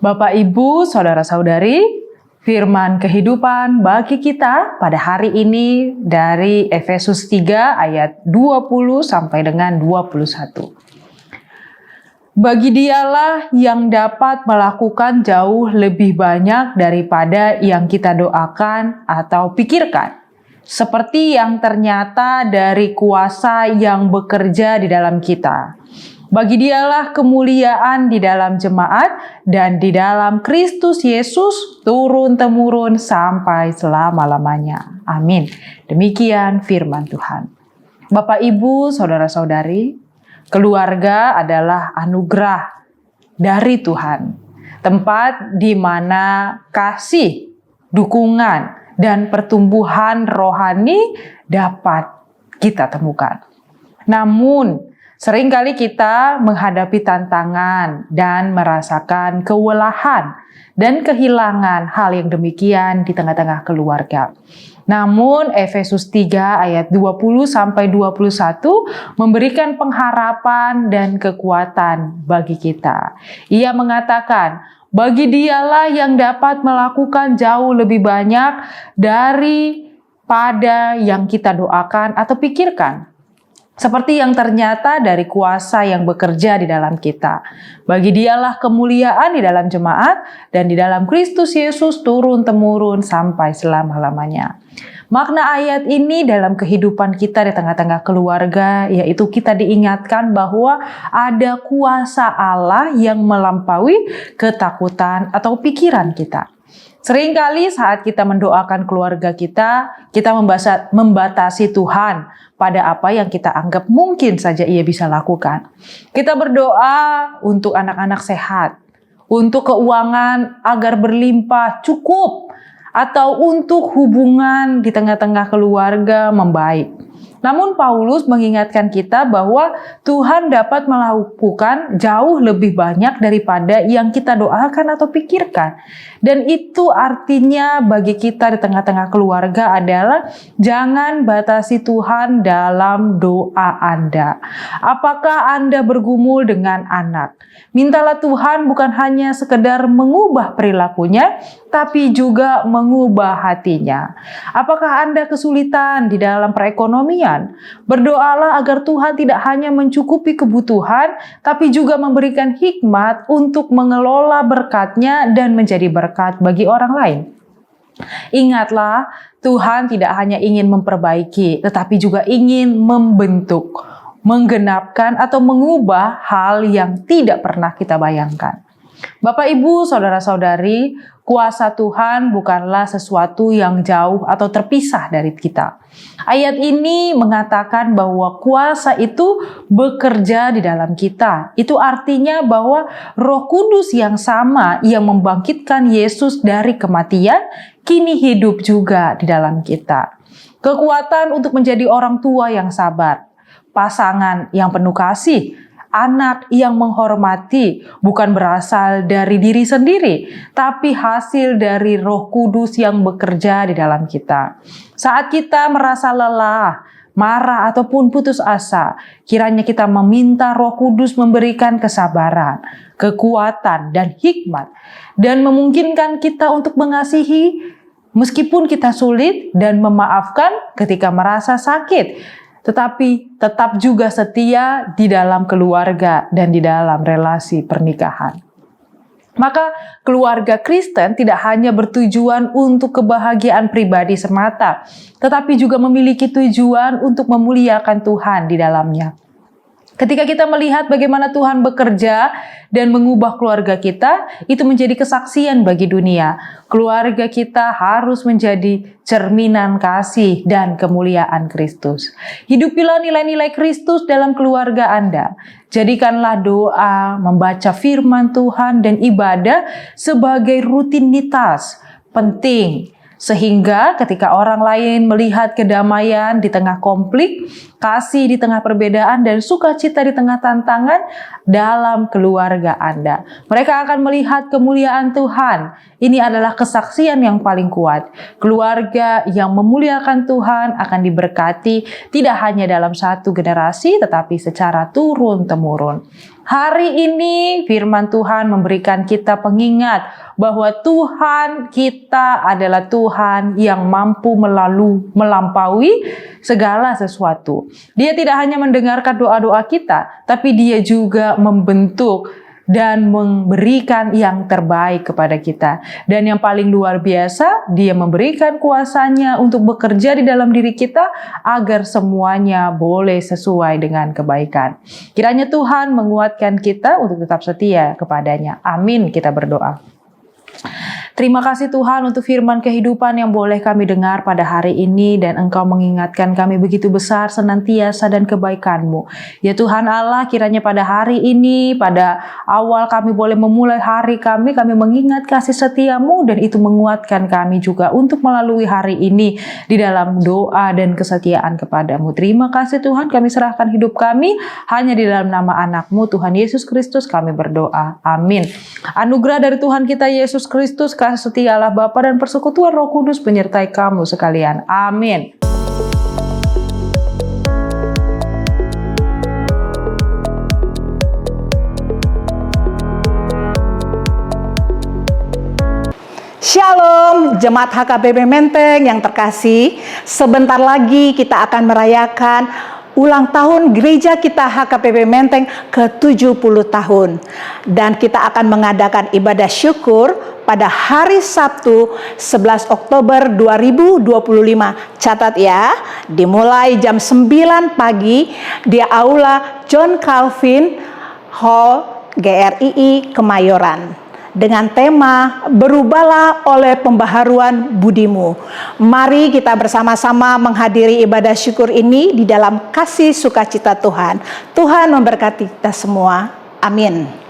Bapak, Ibu, Saudara-saudari, firman kehidupan bagi kita pada hari ini dari Efesus 3 ayat 20 sampai dengan 21. Bagi Dialah yang dapat melakukan jauh lebih banyak daripada yang kita doakan atau pikirkan, seperti yang ternyata dari kuasa yang bekerja di dalam kita. Bagi Dialah kemuliaan di dalam jemaat dan di dalam Kristus Yesus turun-temurun sampai selama-lamanya. Amin. Demikian firman Tuhan. Bapak, Ibu, Saudara-saudari, keluarga adalah anugerah dari Tuhan. Tempat di mana kasih, dukungan, dan pertumbuhan rohani dapat kita temukan. Namun, seringkali kita menghadapi tantangan dan merasakan kewalahan dan kehilangan hal yang demikian di tengah-tengah keluarga. Namun Efesus 3 ayat 20 sampai 21 memberikan pengharapan dan kekuatan bagi kita. Ia mengatakan, bagi Dialah yang dapat melakukan jauh lebih banyak daripada yang kita doakan atau pikirkan, seperti yang ternyata dari kuasa yang bekerja di dalam kita. Bagi Dialah kemuliaan di dalam jemaat dan di dalam Kristus Yesus turun-temurun sampai selama-lamanya. Makna ayat ini dalam kehidupan kita di tengah-tengah keluarga, yaitu kita diingatkan bahwa ada kuasa Allah yang melampaui ketakutan atau pikiran kita. Seringkali saat kita mendoakan keluarga kita membatasi Tuhan pada apa yang kita anggap mungkin saja Ia bisa lakukan. Kita berdoa untuk anak-anak sehat, untuk keuangan agar berlimpah cukup, atau untuk hubungan di tengah-tengah keluarga membaik. Namun Paulus mengingatkan kita bahwa Tuhan dapat melakukan jauh lebih banyak daripada yang kita doakan atau pikirkan. Dan itu artinya bagi kita di tengah-tengah keluarga adalah jangan batasi Tuhan dalam doa Anda. Apakah Anda bergumul dengan anak? Mintalah Tuhan bukan hanya sekedar mengubah perilakunya, tapi juga mengubah hatinya. Apakah Anda kesulitan di dalam perekonomian? Berdoalah agar Tuhan tidak hanya mencukupi kebutuhan, tapi juga memberikan hikmat untuk mengelola berkat-Nya dan menjadi berkat bagi orang lain. Ingatlah, Tuhan tidak hanya ingin memperbaiki, tetapi juga ingin membentuk, menggenapkan atau mengubah hal yang tidak pernah kita bayangkan. Bapak, Ibu, Saudara-saudari, kuasa Tuhan bukanlah sesuatu yang jauh atau terpisah dari kita. Ayat ini mengatakan bahwa kuasa itu bekerja di dalam kita. Itu artinya bahwa Roh Kudus yang sama yang membangkitkan Yesus dari kematian, kini hidup juga di dalam kita. Kekuatan untuk menjadi orang tua yang sabar, pasangan yang penuh kasih, anak yang menghormati bukan berasal dari diri sendiri, tapi hasil dari Roh Kudus yang bekerja di dalam kita. Saat kita merasa lelah, marah, ataupun putus asa, kiranya kita meminta Roh Kudus memberikan kesabaran, kekuatan, dan hikmat, dan memungkinkan kita untuk mengasihi meskipun kita sulit dan memaafkan ketika merasa sakit, tetapi tetap juga setia di dalam keluarga dan di dalam relasi pernikahan. Maka keluarga Kristen tidak hanya bertujuan untuk kebahagiaan pribadi semata, tetapi juga memiliki tujuan untuk memuliakan Tuhan di dalamnya. Ketika kita melihat bagaimana Tuhan bekerja dan mengubah keluarga kita, itu menjadi kesaksian bagi dunia. Keluarga kita harus menjadi cerminan kasih dan kemuliaan Kristus. Hidupilah nilai-nilai Kristus dalam keluarga Anda. Jadikanlah doa, membaca firman Tuhan, dan ibadah sebagai rutinitas penting. Sehingga ketika orang lain melihat kedamaian di tengah konflik, kasih di tengah perbedaan, dan sukacita di tengah tantangan dalam keluarga Anda, mereka akan melihat kemuliaan Tuhan. Ini adalah kesaksian yang paling kuat. Keluarga yang memuliakan Tuhan akan diberkati tidak hanya dalam satu generasi, tetapi secara turun-temurun. Hari ini firman Tuhan memberikan kita pengingat bahwa Tuhan kita adalah Tuhan yang mampu melampaui segala sesuatu. Dia tidak hanya mendengarkan doa-doa kita, tapi Dia juga membentuk dan memberikan yang terbaik kepada kita. Dan yang paling luar biasa, Dia memberikan kuasanya untuk bekerja di dalam diri kita agar semuanya boleh sesuai dengan kebaikan. Kiranya Tuhan menguatkan kita untuk tetap setia kepadanya. Amin, kita berdoa. Terima kasih Tuhan untuk firman kehidupan yang boleh kami dengar pada hari ini, dan Engkau mengingatkan kami begitu besar senantiasa dan kebaikan-Mu. Ya Tuhan Allah, kiranya pada hari ini, pada awal kami boleh memulai hari kami mengingat kasih setia-Mu, dan itu menguatkan kami juga untuk melalui hari ini di dalam doa dan kesetiaan kepada-Mu. Terima kasih Tuhan, kami serahkan hidup kami hanya di dalam nama anak-Mu, Tuhan Yesus Kristus kami berdoa. Amin. Anugerah dari Tuhan kita Yesus Kristus, kasih setia Allah Bapa dan persekutuan Roh Kudus menyertai kamu sekalian. Amin. Shalom, Jemaat HKBP Menteng yang terkasih. Sebentar lagi kita akan merayakan ulang tahun gereja kita HKBP Menteng ke-70 tahun. Dan kita akan mengadakan ibadah syukur pada hari Sabtu 11 Oktober 2025. Catat ya, dimulai jam 9 pagi di Aula John Calvin Hall GRII Kemayoran. Dengan tema berubahlah oleh pembaharuan budimu. Mari kita bersama-sama menghadiri ibadah syukur ini di dalam kasih sukacita Tuhan. Tuhan memberkati kita semua. Amin.